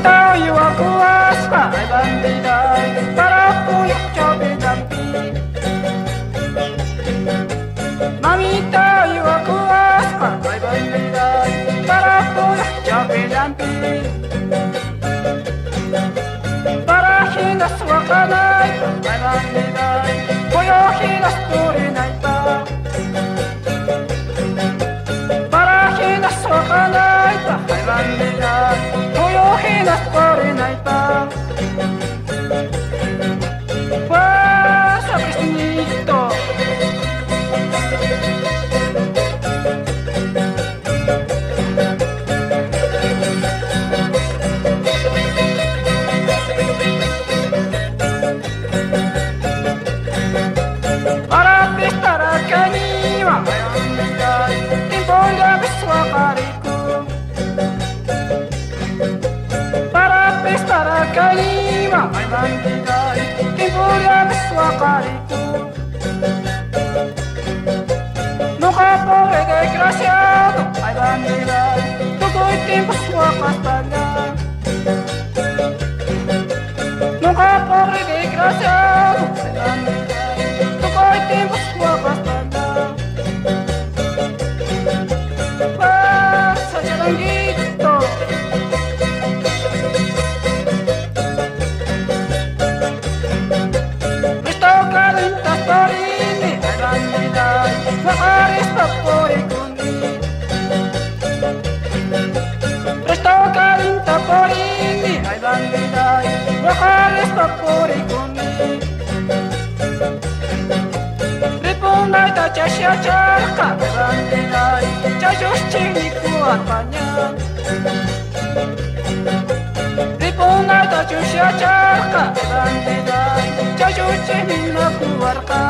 tahu aku aspa ay bandida para puyak chobe dampi. Mami tahu aku aspa ay bandida para puyak chobe dampi. Para hinas wakanay ay bandida koyo hinas turinay pa. Para hinas wakanay pa ay bandida koyo hinas turinay pa. Wah, sabes nito. Para pesta kani wa ayandai timbolya biswa kariku. Para pesta kani wa ayandai timbolya biswa kariku. Nunca pobre desgraciado ayandai todo el tiempo su castaña. Nunca pobre desgraciado ayandai todo el tiempo su castaña. Pasa charanguito. Esto calienta torini ay bandida bajares papori kundi. Esto calienta torini ay bandida bajares papori kundi. Ripunay ta chasya charka ay bandida chayos chiniku arpanya. Ripunay ta chasya charka ay bandida chayos chiniku arka.